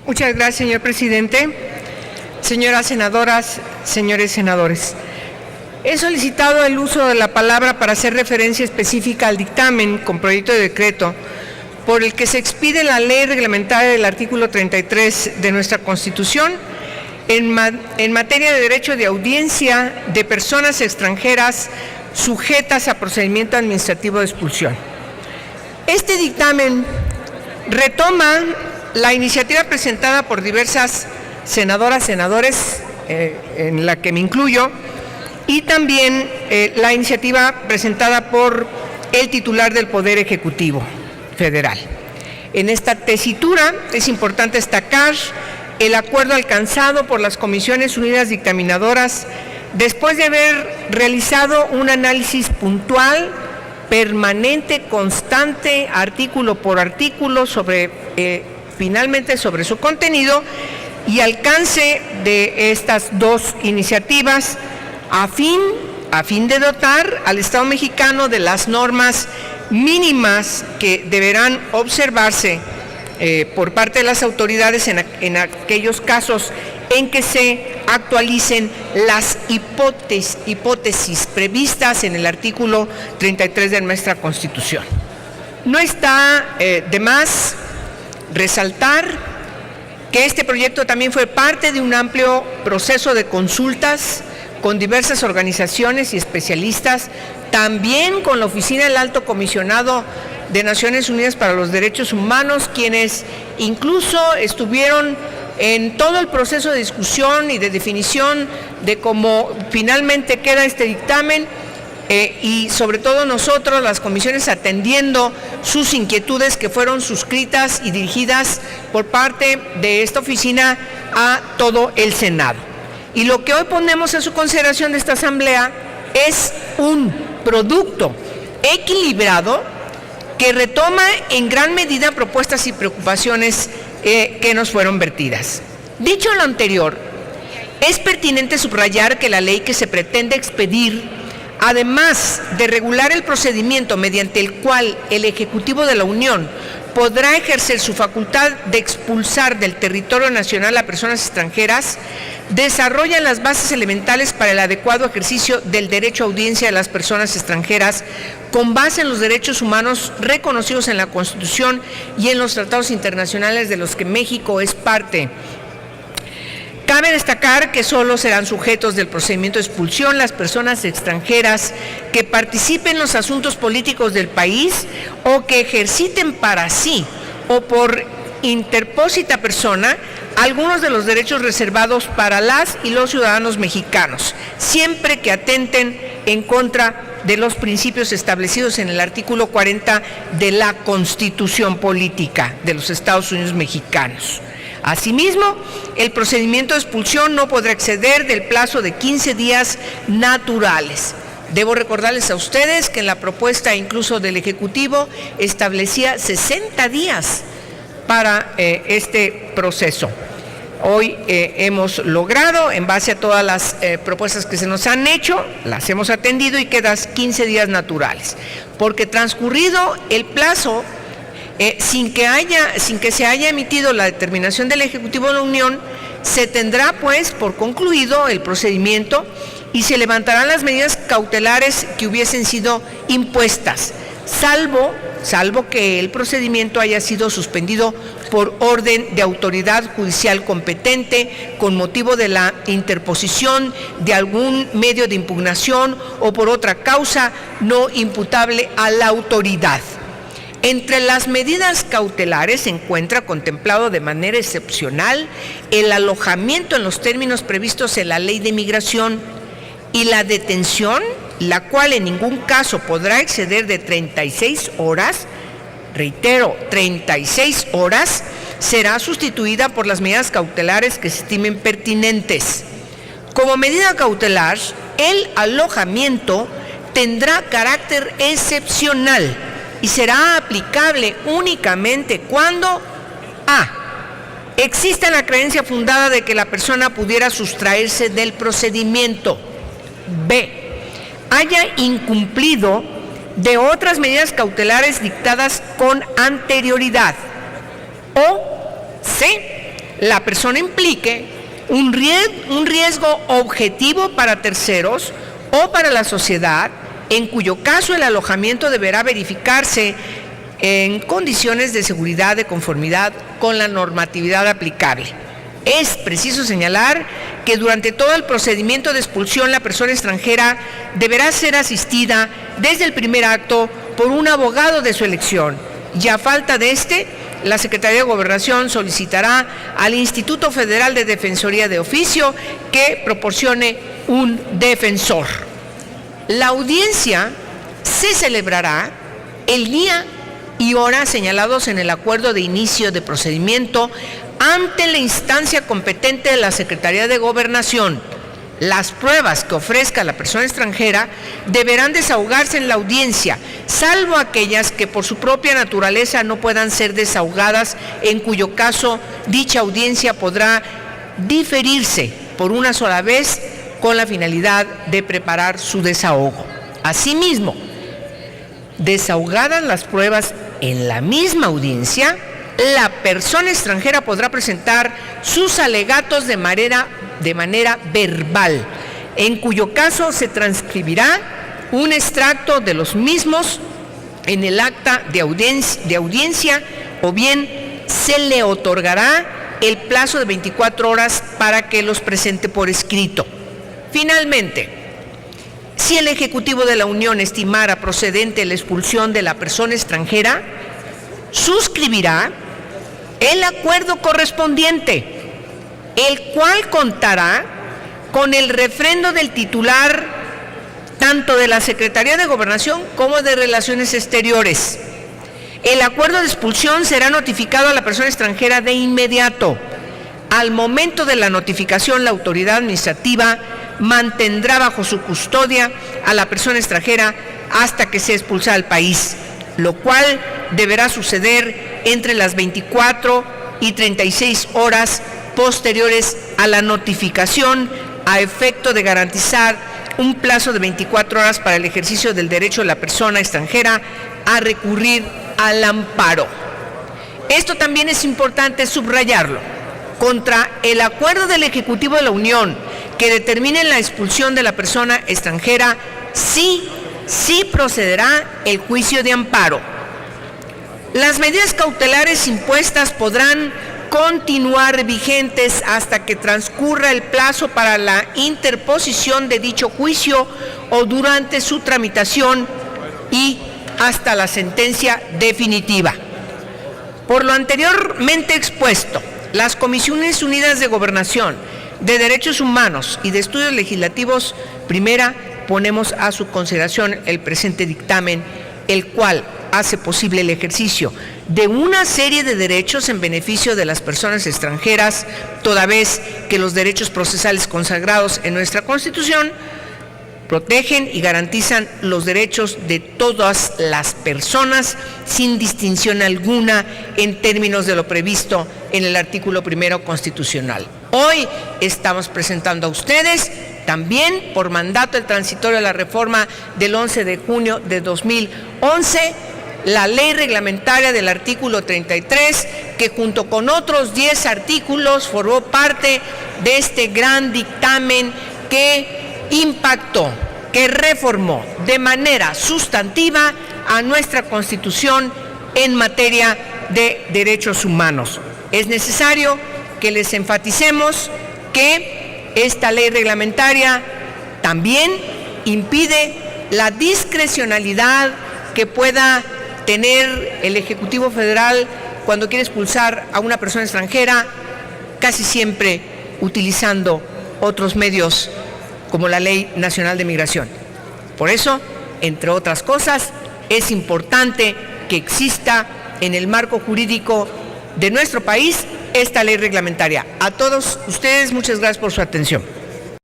Muchas gracias, señor presidente. Señoras senadoras, señores senadores, he solicitado el uso de la palabra para hacer referencia específica al dictamen con proyecto de decreto por el que se expide la ley reglamentaria del artículo 33 de nuestra Constitución en materia de derecho de audiencia de personas extranjeras sujetas a procedimiento administrativo de expulsión. Este dictamen retoma la iniciativa presentada por diversas senadoras, senadores, en la que me incluyo, y también la iniciativa presentada por el titular del Poder Ejecutivo Federal. En esta tesitura es importante destacar el acuerdo alcanzado por las Comisiones Unidas Dictaminadoras después de haber realizado un análisis puntual, permanente, constante, artículo por artículo, finalmente sobre su contenido y alcance de estas dos iniciativas a fin de dotar al Estado mexicano de las normas mínimas que deberán observarse por parte de las autoridades en aquellos casos en que se actualicen las hipótesis previstas en el artículo 33 de nuestra Constitución. No está de más resaltar que este proyecto también fue parte de un amplio proceso de consultas con diversas organizaciones y especialistas, también con la Oficina del Alto Comisionado de Naciones Unidas para los Derechos Humanos, quienes incluso estuvieron en todo el proceso de discusión y de definición de cómo finalmente queda este dictamen, y sobre todo nosotros, las comisiones, atendiendo sus inquietudes que fueron suscritas y dirigidas por parte de esta oficina a todo el Senado. Y lo que hoy ponemos a su consideración de esta Asamblea es un producto equilibrado que retoma en gran medida propuestas y preocupaciones que nos fueron vertidas. Dicho lo anterior, es pertinente subrayar que la ley que se pretende expedir, además de regular el procedimiento mediante el cual el Ejecutivo de la Unión podrá ejercer su facultad de expulsar del territorio nacional a personas extranjeras, desarrolla las bases elementales para el adecuado ejercicio del derecho a audiencia de las personas extranjeras con base en los derechos humanos reconocidos en la Constitución y en los tratados internacionales de los que México es parte. Cabe destacar que solo serán sujetos del procedimiento de expulsión las personas extranjeras que participen en los asuntos políticos del país o que ejerciten para sí o por interpósita persona algunos de los derechos reservados para las y los ciudadanos mexicanos, siempre que atenten en contra de los principios establecidos en el artículo 40 de la Constitución Política de los Estados Unidos Mexicanos. Asimismo, el procedimiento de expulsión no podrá exceder del plazo de 15 días naturales. Debo recordarles a ustedes que en la propuesta incluso del Ejecutivo establecía 60 días para este proceso. Hoy hemos logrado, en base a todas las propuestas que se nos han hecho, las hemos atendido y quedan 15 días naturales, porque transcurrido el plazo, sin que se haya emitido la determinación del Ejecutivo de la Unión, se tendrá pues por concluido el procedimiento y se levantarán las medidas cautelares que hubiesen sido impuestas, salvo que el procedimiento haya sido suspendido por orden de autoridad judicial competente con motivo de la interposición de algún medio de impugnación o por otra causa no imputable a la autoridad. Entre las medidas cautelares se encuentra contemplado de manera excepcional el alojamiento en los términos previstos en la Ley de Migración y la detención, la cual en ningún caso podrá exceder de 36 horas, reitero, 36 horas, será sustituida por las medidas cautelares que se estimen pertinentes. Como medida cautelar, el alojamiento tendrá carácter excepcional y será aplicable únicamente cuando a. exista la creencia fundada de que la persona pudiera sustraerse del procedimiento, b. haya incumplido de otras medidas cautelares dictadas con anterioridad, o c. la persona implique un riesgo objetivo para terceros o para la sociedad, en cuyo caso el alojamiento deberá verificarse en condiciones de seguridad de conformidad con la normatividad aplicable. Es preciso señalar que durante todo el procedimiento de expulsión la persona extranjera deberá ser asistida desde el primer acto por un abogado de su elección, y a falta de este, la Secretaría de Gobernación solicitará al Instituto Federal de Defensoría de Oficio que proporcione un defensor. La audiencia se celebrará el día y hora señalados en el acuerdo de inicio de procedimiento ante la instancia competente de la Secretaría de Gobernación. Las pruebas que ofrezca la persona extranjera deberán desahogarse en la audiencia, salvo aquellas que por su propia naturaleza no puedan ser desahogadas, en cuyo caso dicha audiencia podrá diferirse por una sola vez con la finalidad de preparar su desahogo. Asimismo, desahogadas las pruebas en la misma audiencia, la persona extranjera podrá presentar sus alegatos de manera verbal, en cuyo caso se transcribirá un extracto de los mismos en el acta de audiencia, o bien se le otorgará el plazo de 24 horas para que los presente por escrito. Finalmente, si el Ejecutivo de la Unión estimara procedente la expulsión de la persona extranjera, suscribirá el acuerdo correspondiente, el cual contará con el refrendo del titular tanto de la Secretaría de Gobernación como de Relaciones Exteriores. El acuerdo de expulsión será notificado a la persona extranjera de inmediato. Al momento de la notificación, la autoridad administrativa mantendrá bajo su custodia a la persona extranjera hasta que sea expulsada del país, lo cual deberá suceder entre las 24 y 36 horas posteriores a la notificación, a efecto de garantizar un plazo de 24 horas para el ejercicio del derecho de la persona extranjera a recurrir al amparo. Esto también es importante subrayarlo. Contra el acuerdo del Ejecutivo de la Unión que determine la expulsión de la persona extranjera, sí procederá el juicio de amparo. Las medidas cautelares impuestas podrán continuar vigentes hasta que transcurra el plazo para la interposición de dicho juicio o durante su tramitación y hasta la sentencia definitiva. Por lo anteriormente expuesto, las Comisiones Unidas de Gobernación, de Derechos Humanos y de Estudios Legislativos, primera, ponemos a su consideración el presente dictamen, el cual hace posible el ejercicio de una serie de derechos en beneficio de las personas extranjeras, toda vez que los derechos procesales consagrados en nuestra Constitución protegen y garantizan los derechos de todas las personas sin distinción alguna en términos de lo previsto en el artículo 1 constitucional. Hoy estamos presentando a ustedes, también por mandato del transitorio de la reforma del 11 de junio de 2011, la ley reglamentaria del artículo 33, que junto con otros 10 artículos formó parte de este gran dictamen que impactó, que reformó de manera sustantiva a nuestra Constitución en materia de derechos humanos. Es necesario que les enfaticemos que esta ley reglamentaria también impide la discrecionalidad que pueda tener el Ejecutivo Federal cuando quiere expulsar a una persona extranjera, casi siempre utilizando otros medios como la Ley Nacional de Migración. Por eso, entre otras cosas, es importante que exista en el marco jurídico de nuestro país esta ley reglamentaria. A todos ustedes, muchas gracias por su atención.